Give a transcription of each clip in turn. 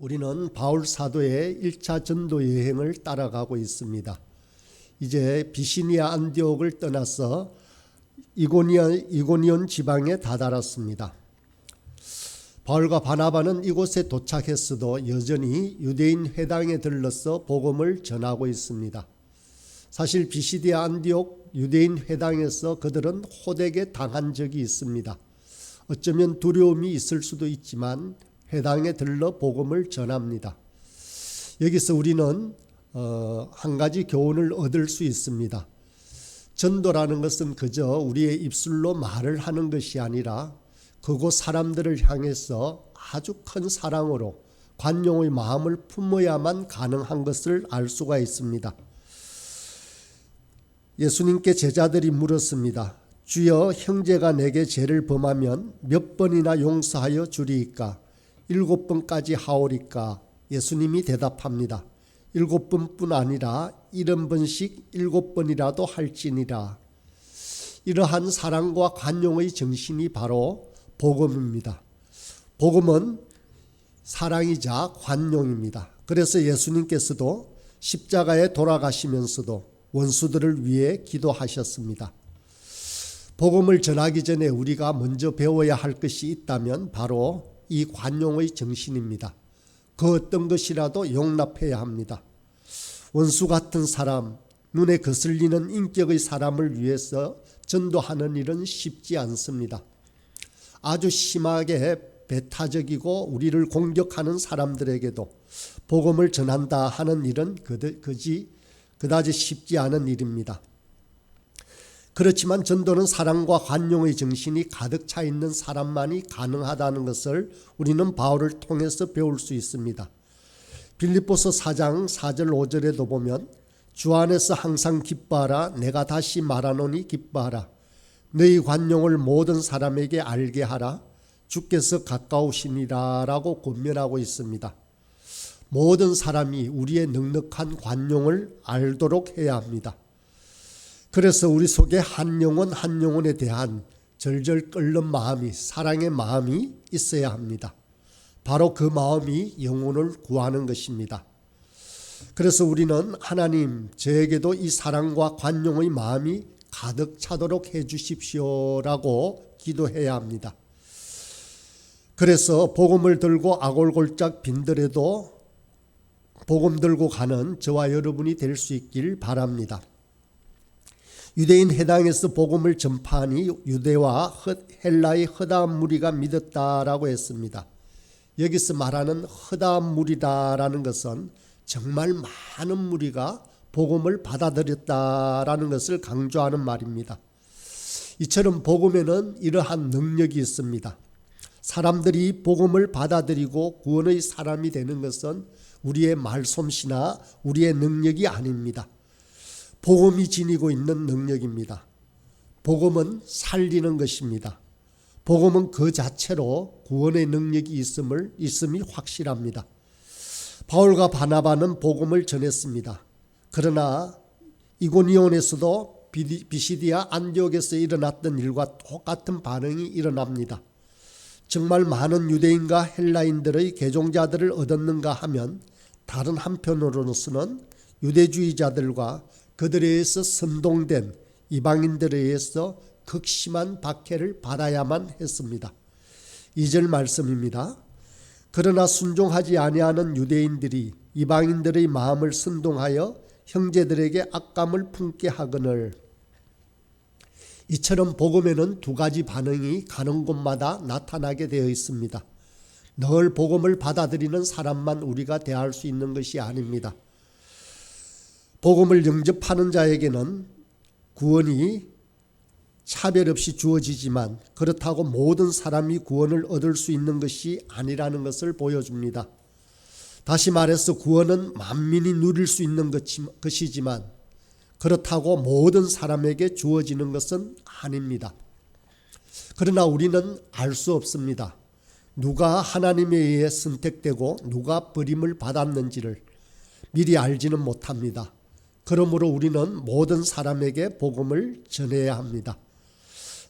우리는 바울 사도의 1차 전도 여행을 따라가고 있습니다. 이제 비시니아 안디옥을 떠나서 이고니온 지방에 다다랐습니다. 바울과 바나바는 이곳에 도착했어도 여전히 유대인 회당에 들러서 복음을 전하고 있습니다. 사실 비시디아 안디옥 유대인 회당에서 그들은 호되게 당한 적이 있습니다. 어쩌면 두려움이 있을 수도 있지만 회당에 들러 복음을 전합니다. 여기서 우리는 한 가지 교훈을 얻을 수 있습니다. 전도라는 것은 그저 우리의 입술로 말을 하는 것이 아니라 그곳 사람들을 향해서 아주 큰 사랑으로 관용의 마음을 품어야만 가능한 것을 알 수가 있습니다. 예수님께 제자들이 물었습니다. 주여, 형제가 내게 죄를 범하면 몇 번이나 용서하여 주리이까? 7번까지 하오리까? 예수님이 대답합니다. 7번뿐 아니라 70번씩 7번이라도 할지니라. 이러한 사랑과 관용의 정신이 바로 복음입니다. 복음은 사랑이자 관용입니다. 그래서 예수님께서도 십자가에 돌아가시면서도 원수들을 위해 기도하셨습니다. 복음을 전하기 전에 우리가 먼저 배워야 할 것이 있다면 바로 이 관용의 정신입니다. 그 어떤 것이라도 용납해야 합니다. 원수 같은 사람, 눈에 거슬리는 인격의 사람을 위해서 전도하는 일은 쉽지 않습니다. 아주 심하게 배타적이고 우리를 공격하는 사람들에게도 복음을 전한다 하는 일은 그다지 쉽지 않은 일입니다. 그렇지만 전도는 사랑과 관용의 정신이 가득 차 있는 사람만이 가능하다는 것을 우리는 바울을 통해서 배울 수 있습니다. 빌립보서 4장 4절 5절에도 보면 주 안에서 항상 기뻐하라. 내가 다시 말하노니 기뻐하라. 너희 관용을 모든 사람에게 알게 하라. 주께서 가까우시니라 라고 권면하고 있습니다. 모든 사람이 우리의 넉넉한 관용을 알도록 해야 합니다. 그래서 우리 속에 한 영혼에 대한 절절 끓는 마음이, 사랑의 마음이 있어야 합니다. 바로 그 마음이 영혼을 구하는 것입니다. 그래서 우리는 하나님, 저에게도 이 사랑과 관용의 마음이 가득 차도록 해 주십시오라고 기도해야 합니다. 그래서 복음을 들고 아골골짝 빈들에도 복음 들고 가는 저와 여러분이 될 수 있길 바랍니다. 유대인 회당에서 복음을 전파하니 유대와 헬라의 허다한 무리가 믿었다라고 했습니다. 여기서 말하는 허다한 무리다라는 것은 정말 많은 무리가 복음을 받아들였다라는 것을 강조하는 말입니다. 이처럼 복음에는 이러한 능력이 있습니다. 사람들이 복음을 받아들이고 구원의 사람이 되는 것은 우리의 말솜씨나 우리의 능력이 아닙니다. 복음이 지니고 있는 능력입니다. 복음은 살리는 것입니다. 복음은 그 자체로 구원의 능력이 있음이 확실합니다. 바울과 바나바는 복음을 전했습니다. 그러나 이고니온에서도 비시디아 안디옥에서 일어났던 일과 똑같은 반응이 일어납니다. 정말 많은 유대인과 헬라인들의 개종자들을 얻었는가 하면 다른 한편으로서는 유대주의자들과 그들에 의해서 선동된 이방인들에 의해서 극심한 박해를 받아야만 했습니다. 2절 말씀입니다. 그러나 순종하지 아니하는 유대인들이 이방인들의 마음을 선동하여 형제들에게 악감을 품게 하거늘. 이처럼 복음에는 두 가지 반응이 가는 곳마다 나타나게 되어 있습니다. 늘 복음을 받아들이는 사람만 우리가 대할 수 있는 것이 아닙니다. 복음을 영접하는 자에게는 구원이 차별 없이 주어지지만 그렇다고 모든 사람이 구원을 얻을 수 있는 것이 아니라는 것을 보여줍니다. 다시 말해서 구원은 만민이 누릴 수 있는 것이지만 그렇다고 모든 사람에게 주어지는 것은 아닙니다. 그러나 우리는 알 수 없습니다. 누가 하나님에 의해 선택되고 누가 버림을 받았는지를 미리 알지는 못합니다. 그러므로 우리는 모든 사람에게 복음을 전해야 합니다.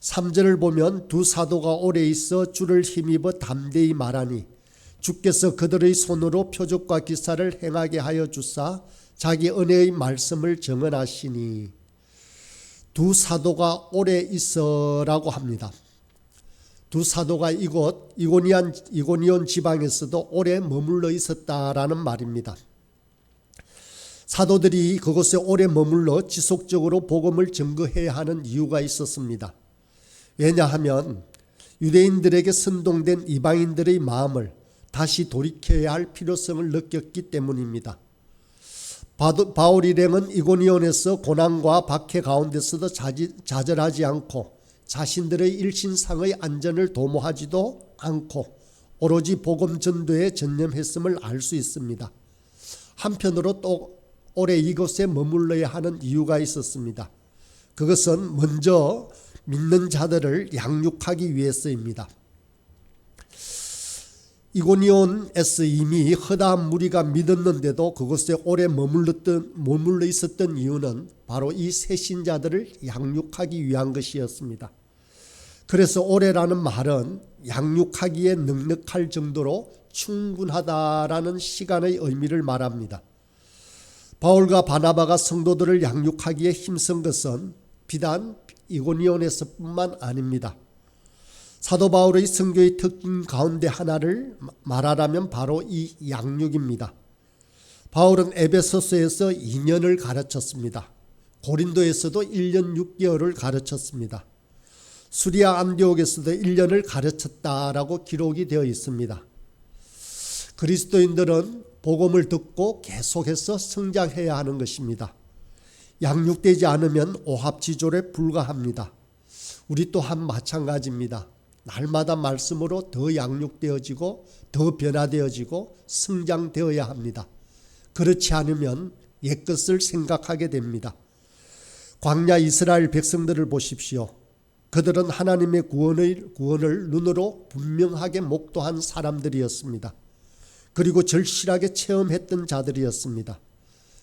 3절을 보면 두 사도가 오래 있어 주를 힘입어 담대히 말하니 주께서 그들의 손으로 표적과 기사를 행하게 하여 주사 자기 은혜의 말씀을 정언하시니 두 사도가 오래 있어라고 합니다. 두 사도가 이곳 이고니온 지방에서도 오래 머물러 있었다라는 말입니다. 사도들이 그곳에 오래 머물러 지속적으로 복음을 증거해야 하는 이유가 있었습니다. 왜냐하면 유대인들에게 선동된 이방인들의 마음을 다시 돌이켜야 할 필요성을 느꼈기 때문입니다. 바울 일행은 이고니온에서 고난과 박해 가운데서도 좌절하지 않고 자신들의 일신상의 안전을 도모하지도 않고 오로지 복음 전도에 전념했음을 알 수 있습니다. 한편으로 또 오래 이곳에 머물러야 하는 이유가 있었습니다. 그것은 먼저 믿는 자들을 양육하기 위해서입니다. 이고니온에서 이미 허다한 무리가 믿었는데도 그곳에 오래 머물러 있었던 이유는 바로 이 새신자들을 양육하기 위한 것이었습니다. 그래서 오래라는 말은 양육하기에 넉넉할 정도로 충분하다라는 시간의 의미를 말합니다. 바울과 바나바가 성도들을 양육하기에 힘쓴 것은 비단 이고니온에서뿐만 아닙니다. 사도 바울의 선교의 특징 가운데 하나를 말하라면 바로 이 양육입니다. 바울은 에베소서에서 2년을 가르쳤습니다. 고린도에서도 1년 6개월을 가르쳤습니다. 수리아 안디옥에서도 1년을 가르쳤다라고 기록이 되어 있습니다. 그리스도인들은 복음을 듣고 계속해서 성장해야 하는 것입니다. 양육되지 않으면 오합지졸에 불과합니다. 우리 또한 마찬가지입니다. 날마다 말씀으로 더 양육되어지고 더 변화되어지고 성장되어야 합니다. 그렇지 않으면 옛것을 생각하게 됩니다. 광야 이스라엘 백성들을 보십시오. 그들은 하나님의 구원을 눈으로 분명하게 목도한 사람들이었습니다. 그리고 절실하게 체험했던 자들이었습니다.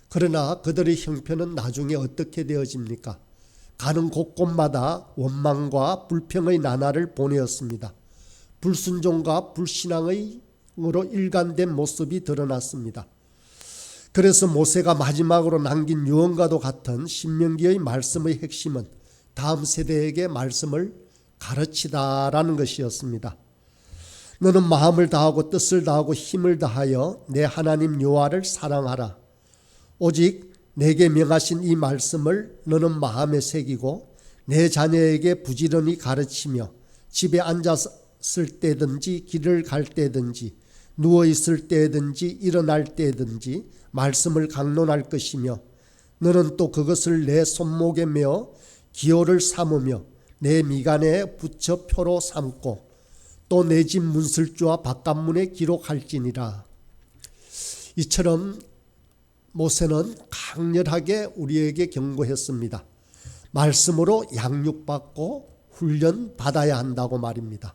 그러나 그들의 형편은 나중에 어떻게 되어집니까? 가는 곳곳마다 원망과 불평의 나날을 보내었습니다. 불순종과 불신앙으로 일관된 모습이 드러났습니다. 그래서 모세가 마지막으로 남긴 유언과도 같은 신명기의 말씀의 핵심은 다음 세대에게 말씀을 가르치다라는 것이었습니다. 너는 마음을 다하고 뜻을 다하고 힘을 다하여 내 하나님 여호와를 사랑하라. 오직 내게 명하신 이 말씀을 너는 마음에 새기고 내 자녀에게 부지런히 가르치며 집에 앉았을 때든지 길을 갈 때든지 누워있을 때든지 일어날 때든지 말씀을 강론할 것이며 너는 또 그것을 내 손목에 메어 기호를 삼으며 내 미간에 붙여 표로 삼고 또 내 집 문설주와 바깥문에 기록할지니라. 이처럼 모세는 강렬하게 우리에게 경고했습니다. 말씀으로 양육받고 훈련받아야 한다고 말입니다.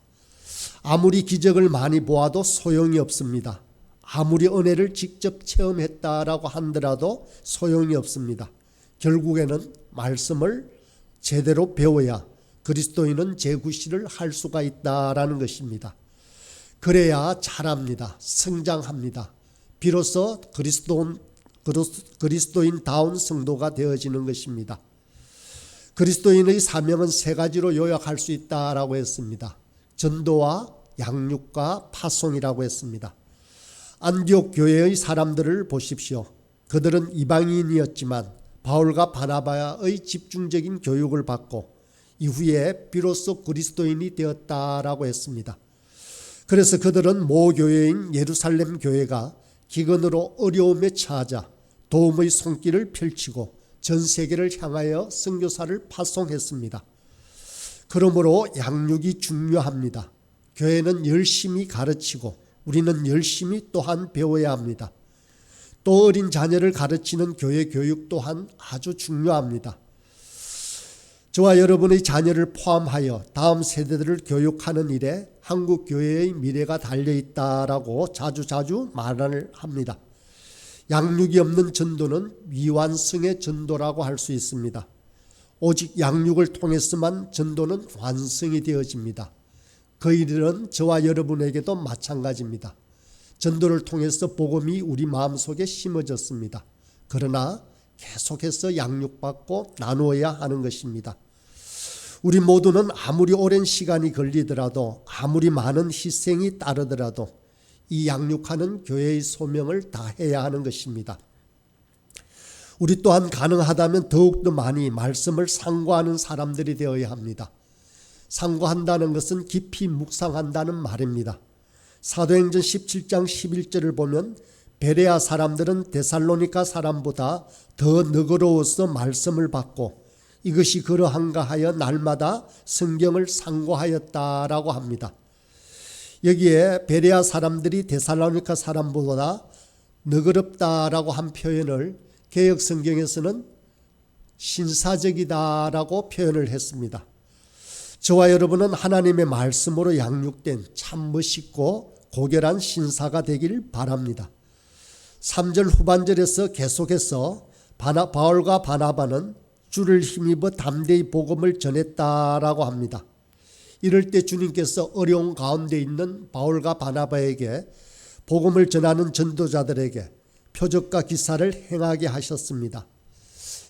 아무리 기적을 많이 보아도 소용이 없습니다. 아무리 은혜를 직접 체험했다라고 하더라도 소용이 없습니다. 결국에는 말씀을 제대로 배워야 그리스도인은 재구실을 할 수가 있다라는 것입니다. 그래야 자랍니다. 성장합니다. 비로소 그리스도인다운 성도가 되어지는 것입니다. 그리스도인의 사명은 세 가지로 요약할 수 있다라고 했습니다. 전도와 양육과 파송이라고 했습니다. 안디옥 교회의 사람들을 보십시오. 그들은 이방인이었지만 바울과 바나바의 집중적인 교육을 받고 이후에 비로소 그리스도인이 되었다라고 했습니다. 그래서 그들은 모교회인 예루살렘 교회가 기근으로 어려움에 처하자 도움의 손길을 펼치고 전 세계를 향하여 선교사를 파송했습니다. 그러므로 양육이 중요합니다. 교회는 열심히 가르치고 우리는 열심히 또한 배워야 합니다. 또 어린 자녀를 가르치는 교회 교육 또한 아주 중요합니다. 저와 여러분의 자녀를 포함하여 다음 세대들을 교육하는 일에 한국 교회의 미래가 달려있다라고 자주 말을 합니다. 양육이 없는 전도는 미완성의 전도라고 할 수 있습니다. 오직 양육을 통해서만 전도는 완성이 되어집니다. 그 일은 저와 여러분에게도 마찬가지입니다. 전도를 통해서 복음이 우리 마음속에 심어졌습니다. 그러나 계속해서 양육받고 나누어야 하는 것입니다. 우리 모두는 아무리 오랜 시간이 걸리더라도 아무리 많은 희생이 따르더라도 이 양육하는 교회의 소명을 다해야 하는 것입니다. 우리 또한 가능하다면 더욱더 많이 말씀을 상고하는 사람들이 되어야 합니다. 상고한다는 것은 깊이 묵상한다는 말입니다. 사도행전 17장 11절을 보면 베레아 사람들은 데살로니가 사람보다 더 너그러워서 말씀을 받고 이것이 그러한가 하여 날마다 성경을 상고하였다라고 합니다. 여기에 베레아 사람들이 데살로니가 사람보다 너그럽다라고 한 표현을 개역 성경에서는 신사적이다라고 표현을 했습니다. 저와 여러분은 하나님의 말씀으로 양육된 참 멋있고 고결한 신사가 되길 바랍니다. 3절 후반절에서 계속해서 바울과 바나바는 주를 힘입어 담대히 복음을 전했다라고 합니다. 이럴 때 주님께서 어려운 가운데 있는 바울과 바나바에게 복음을 전하는 전도자들에게 표적과 기사를 행하게 하셨습니다.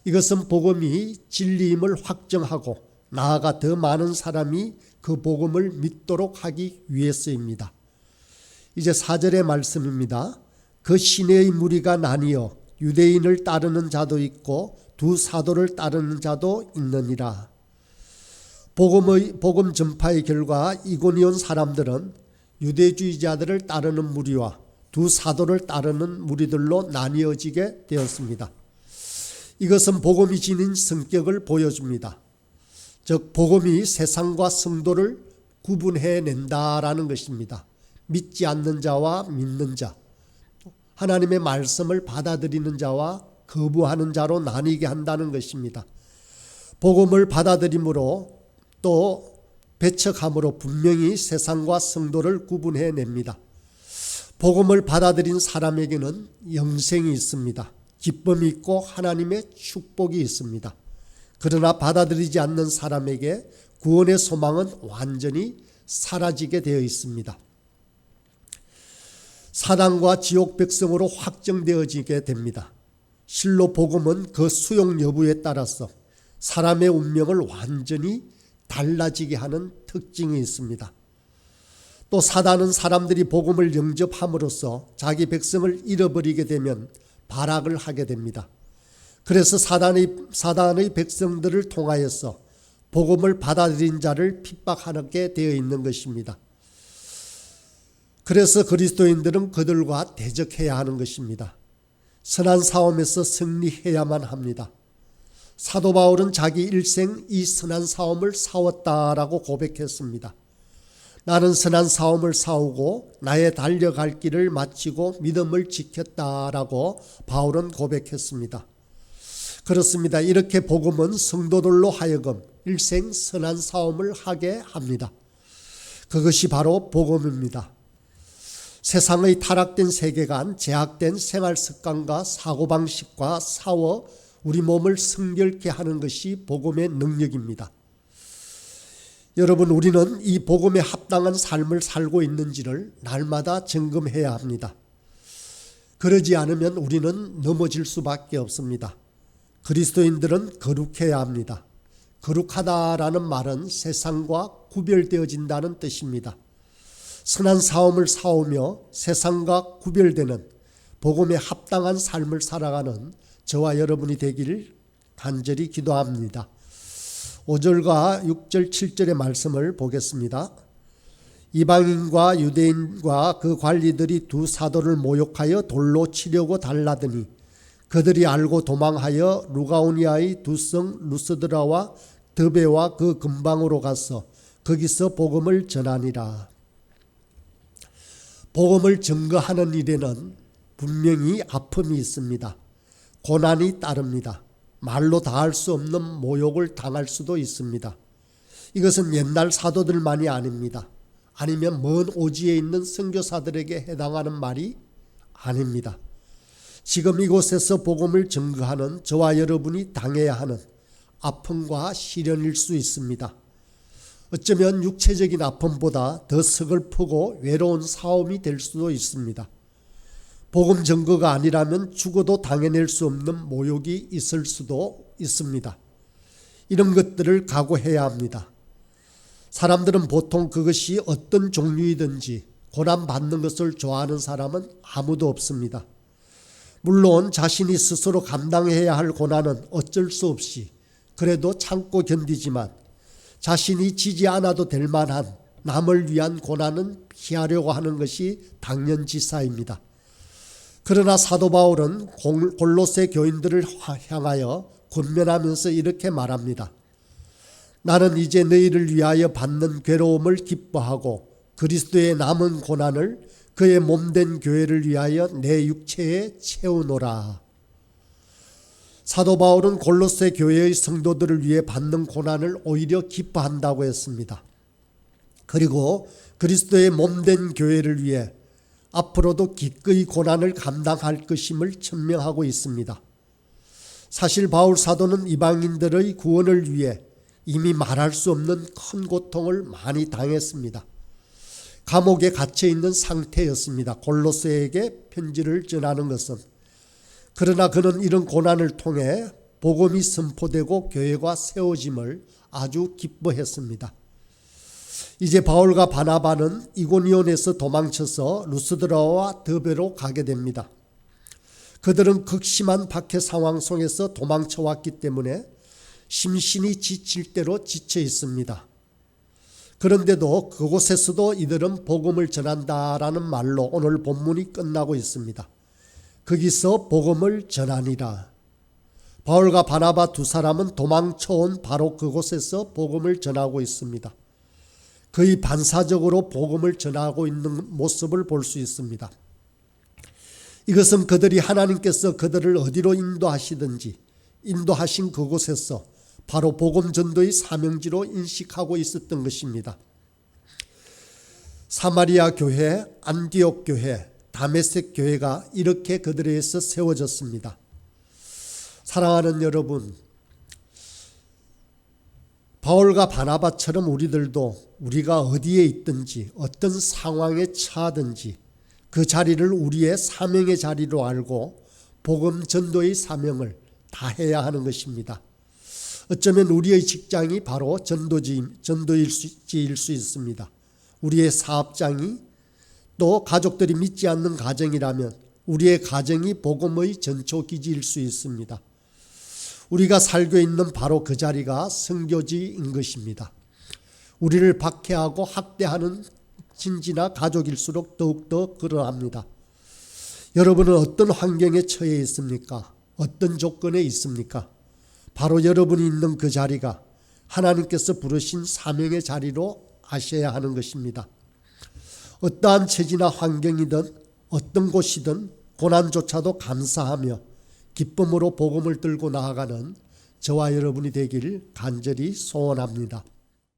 이것은 복음이 진리임을 확정하고 나아가 더 많은 사람이 그 복음을 믿도록 하기 위해서입니다. 이제 4절의 말씀입니다. 그 시내의 무리가 나뉘어 유대인을 따르는 자도 있고 두 사도를 따르는 자도 있느니라. 복음 전파의 결과 이고니온 사람들은 유대주의자들을 따르는 무리와 두 사도를 따르는 무리들로 나뉘어지게 되었습니다. 이것은 복음이 지닌 성격을 보여줍니다. 즉 복음이 세상과 성도를 구분해낸다라는 것입니다. 믿지 않는 자와 믿는 자, 하나님의 말씀을 받아들이는 자와 거부하는 자로 나뉘게 한다는 것입니다. 복음을 받아들임으로 또 배척함으로 분명히 세상과 성도를 구분해냅니다. 복음을 받아들인 사람에게는 영생이 있습니다. 기쁨이 있고 하나님의 축복이 있습니다. 그러나 받아들이지 않는 사람에게 구원의 소망은 완전히 사라지게 되어 있습니다. 사단과 지옥 백성으로 확정되어지게 됩니다. 실로 복음은 그 수용 여부에 따라서 사람의 운명을 완전히 달라지게 하는 특징이 있습니다. 또 사단은 사람들이 복음을 영접함으로써 자기 백성을 잃어버리게 되면 발악을 하게 됩니다. 그래서 사단의 백성들을 통하여서 복음을 받아들인 자를 핍박하게 되어 있는 것입니다. 그래서 그리스도인들은 그들과 대적해야 하는 것입니다. 선한 싸움에서 승리해야만 합니다. 사도 바울은 자기 일생 이 선한 싸움을 싸웠다라고 고백했습니다. 나는 선한 싸움을 싸우고 나의 달려갈 길을 마치고 믿음을 지켰다라고 바울은 고백했습니다. 그렇습니다. 이렇게 복음은 성도들로 하여금 일생 선한 싸움을 하게 합니다. 그것이 바로 복음입니다. 세상의 타락된 세계관, 제약된 생활 습관과 사고방식과 싸워 우리 몸을 성결케 하는 것이 복음의 능력입니다. 여러분, 우리는 이 복음에 합당한 삶을 살고 있는지를 날마다 점검해야 합니다. 그러지 않으면 우리는 넘어질 수밖에 없습니다. 그리스도인들은 거룩해야 합니다. 거룩하다라는 말은 세상과 구별되어진다는 뜻입니다. 선한 싸움을 싸우며 세상과 구별되는 복음에 합당한 삶을 살아가는 저와 여러분이 되기를 간절히 기도합니다. 5절과 6절 7절의 말씀을 보겠습니다. 이방인과 유대인과 그 관리들이 두 사도를 모욕하여 돌로 치려고 달라더니 그들이 알고 도망하여 루가오니아의 두 성 루스드라와 드베와 그 근방으로 가서 거기서 복음을 전하니라. 복음을 증거하는 일에는 분명히 아픔이 있습니다. 고난이 따릅니다. 말로 다할 수 없는 모욕을 당할 수도 있습니다. 이것은 옛날 사도들만이 아닙니다. 아니면 먼 오지에 있는 선교사들에게 해당하는 말이 아닙니다. 지금 이곳에서 복음을 증거하는 저와 여러분이 당해야 하는 아픔과 시련일 수 있습니다. 어쩌면 육체적인 아픔보다 더 서글프고 외로운 싸움이 될 수도 있습니다. 복음 증거가 아니라면 죽어도 당해낼 수 없는 모욕이 있을 수도 있습니다. 이런 것들을 각오해야 합니다. 사람들은 보통 그것이 어떤 종류이든지 고난받는 것을 좋아하는 사람은 아무도 없습니다. 물론 자신이 스스로 감당해야 할 고난은 어쩔 수 없이 그래도 참고 견디지만 자신이 지지 않아도 될 만한 남을 위한 고난은 피하려고 하는 것이 당연지사입니다. 그러나 사도 바울은 골로새 교인들을 향하여 권면하면서 이렇게 말합니다. 나는 이제 너희를 위하여 받는 괴로움을 기뻐하고 그리스도의 남은 고난을 그의 몸된 교회를 위하여 내 육체에 채우노라. 사도 바울은 골로새 교회의 성도들을 위해 받는 고난을 오히려 기뻐한다고 했습니다. 그리고 그리스도의 몸된 교회를 위해 앞으로도 기꺼이 고난을 감당할 것임을 천명하고 있습니다. 사실 바울 사도는 이방인들의 구원을 위해 이미 말할 수 없는 큰 고통을 많이 당했습니다. 감옥에 갇혀 있는 상태였습니다. 골로새에게 편지를 전하는 것은. 그러나 그는 이런 고난을 통해 복음이 선포되고 교회가 세워짐을 아주 기뻐했습니다. 이제 바울과 바나바는 이고니온에서 도망쳐서 루스드라와 더베로 가게 됩니다. 그들은 극심한 박해 상황 속에서 도망쳐왔기 때문에 심신이 지칠 대로 지쳐 있습니다. 그런데도 그곳에서도 이들은 복음을 전한다라는 말로 오늘 본문이 끝나고 있습니다. 거기서 복음을 전하니라. 바울과 바나바 두 사람은 도망쳐온 바로 그곳에서 복음을 전하고 있습니다. 거의 반사적으로 복음을 전하고 있는 모습을 볼 수 있습니다. 이것은 그들이 하나님께서 그들을 어디로 인도하시든지 인도하신 그곳에서 바로 복음 전도의 사명지로 인식하고 있었던 것입니다. 사마리아 교회, 안디옥 교회, 다메섹 교회가 이렇게 그들에 의해서 세워졌습니다. 사랑하는 여러분, 바울과 바나바처럼 우리들도 우리가 어디에 있든지 어떤 상황에 처하든지 그 자리를 우리의 사명의 자리로 알고 복음 전도의 사명을 다해야 하는 것입니다. 어쩌면 우리의 직장이 바로 전도일 수 있습니다. 우리의 사업장이 또 가족들이 믿지 않는 가정이라면 우리의 가정이 복음의 전초기지일 수 있습니다. 우리가 살고 있는 바로 그 자리가 선교지인 것입니다. 우리를 박해하고 학대하는 친지나 가족일수록 더욱더 그러합니다. 여러분은 어떤 환경에 처해 있습니까? 어떤 조건에 있습니까? 바로 여러분이 있는 그 자리가 하나님께서 부르신 사명의 자리로 아셔야 하는 것입니다. 어떠한 처지나 환경이든 어떤 곳이든 고난조차도 감사하며 기쁨으로 복음을 들고 나아가는 저와 여러분이 되길 간절히 소원합니다.